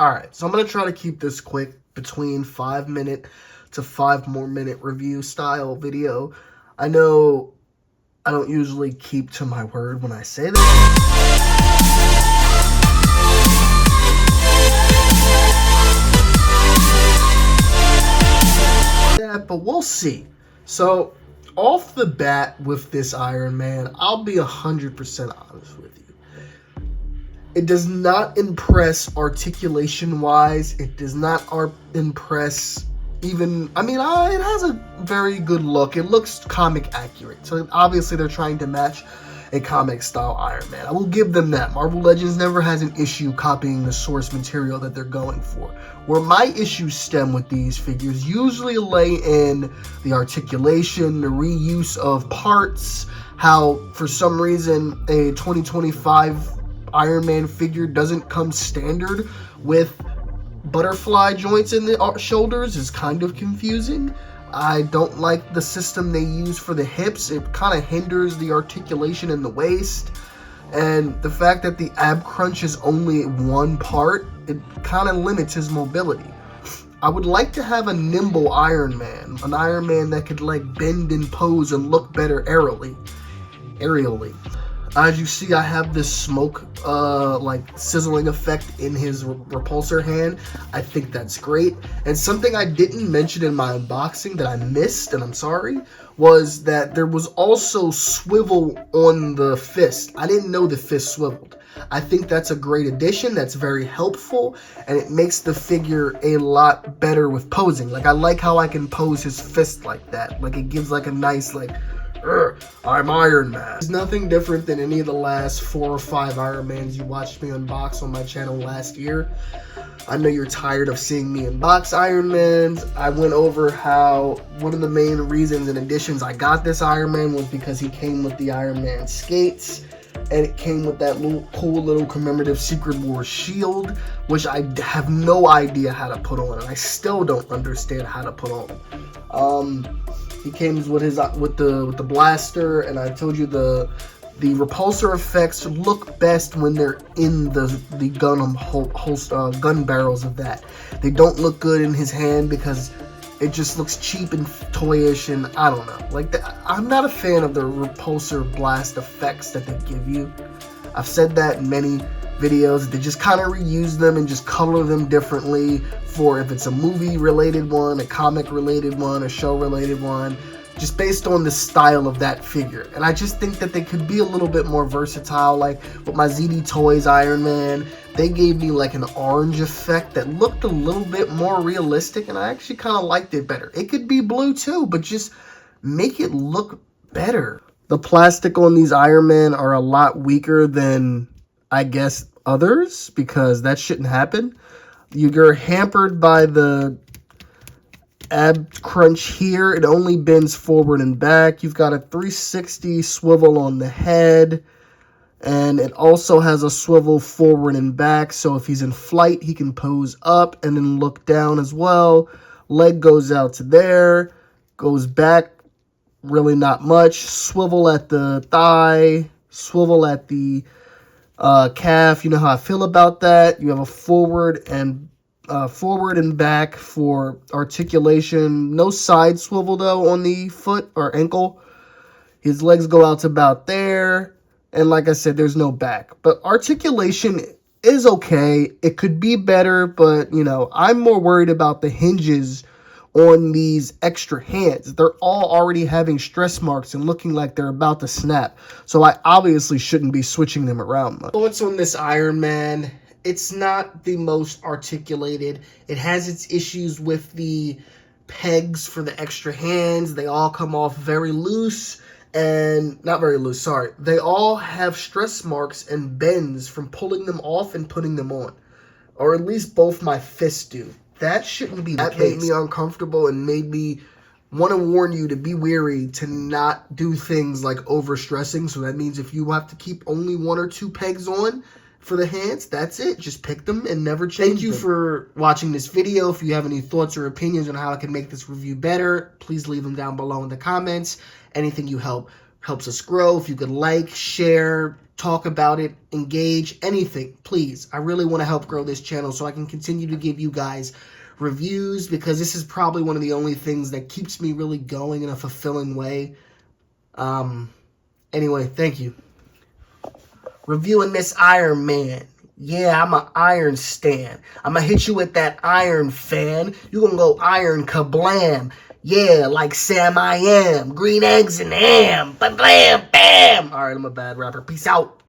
Alright, so I'm going to try to keep this quick, between 5-minute to 5 more minute review style video. I know I don't usually keep to my word when I say that. But we'll see. So, off the bat with this Iron Man, I'll be 100% honest with you. It does not impress articulation-wise. It does not impress even... I mean, it has a very good look. It looks comic accurate. So, obviously, they're trying to match a comic-style Iron Man. I will give them that. Marvel Legends never has an issue copying the source material that they're going for. Where my issues stem with these figures usually lay in the articulation, the reuse of parts, how, for some reason, a 2025 Iron Man figure doesn't come standard with butterfly joints in the shoulders is kind of confusing. I don't like the system they use for the hips. It kind of hinders the articulation in the waist. And the fact that the ab crunch is only one part, it kind of limits his mobility. I would like to have a nimble Iron Man. An Iron Man that could like bend and pose and look better aerially. As you see, I have this smoke, like sizzling effect in his repulsor hand. I think that's great. And something I didn't mention in my unboxing that I missed, and I'm sorry, was that there was also swivel on the fist. I didn't know the fist swiveled. I think that's a great addition. That's very helpful, and it makes the figure a lot better with posing. Like, I like how I can pose his fist like that. Like, it gives like a nice, like, I'm Iron Man. It's nothing different than any of the last 4 or 5 Iron Mans you watched me unbox on my channel last year. I know you're tired of seeing me unbox Iron Mans. I went over how one of the main reasons and additions I got this Iron Man was because he came with the Iron Man skates. And it came with that cool little commemorative Secret Wars shield, which I have no idea how to put on, and I still don't understand how to put on. He came with the blaster, and I told you the repulsor effects look best when they're in the gun barrels of that. They don't look good in his hand because it just looks cheap and toyish, and I don't know. Like, I'm not a fan of the repulsor blast effects that they give you. I've said that in many videos. They just kind of reuse them and just color them differently for if it's a movie-related one, a comic-related one, a show-related one, just based on the style of that figure. And I just think that they could be a little bit more versatile. Like with my ZD Toys Iron Man, they gave me like an orange effect that looked a little bit more realistic, and I actually kind of liked it better. It could be blue too, but just make it look better. The plastic on these Iron Man are a lot weaker than, I guess, others, because that shouldn't happen. You're hampered by the ab crunch here. It only bends forward and back. You've got a 360 swivel on the head, and it also has a swivel forward and back, so if he's in flight, he can pose up and then look down as well. Leg goes out to there, goes back, really not much. Swivel at the thigh, swivel at the calf. You know how I feel about that. You have a forward and back for articulation. No side swivel though on the foot or ankle. His legs go out to about there, and like I said, there's no back. But articulation is okay. It could be better, but you know, I'm more worried about the hinges on these extra hands. They're all already having stress marks and looking like they're about to snap. So I obviously shouldn't be switching them around much. What's on this Iron Man? It's not the most articulated. It has its issues with the pegs for the extra hands. They all come off very loose, and not very loose, sorry. They all have stress marks and bends from pulling them off and putting them on. Or at least both my fists do. That shouldn't be the case. That made me uncomfortable and made me want to warn you to be wary to not do things like overstressing. So that means if you have to keep only 1 or 2 pegs on for the hands, that's it. Just pick them and never change them. Thank you for watching this video. If you have any thoughts or opinions on how I can make this review better, please leave them down below in the comments. Anything you help Helps us grow. If you could like, share, talk about it, engage, anything, please. I really want to help grow this channel so I can continue to give you guys reviews, because this is probably one of the only things that keeps me really going in a fulfilling way. Anyway, thank you. Reviewing this Iron Man. Yeah, I'm an Iron stan. I'm gonna hit you with that Iron fan. You gonna go Iron kablam. Yeah, like Sam I am. Green eggs and ham. Bam, bam, bam. All right, I'm a bad rapper. Peace out.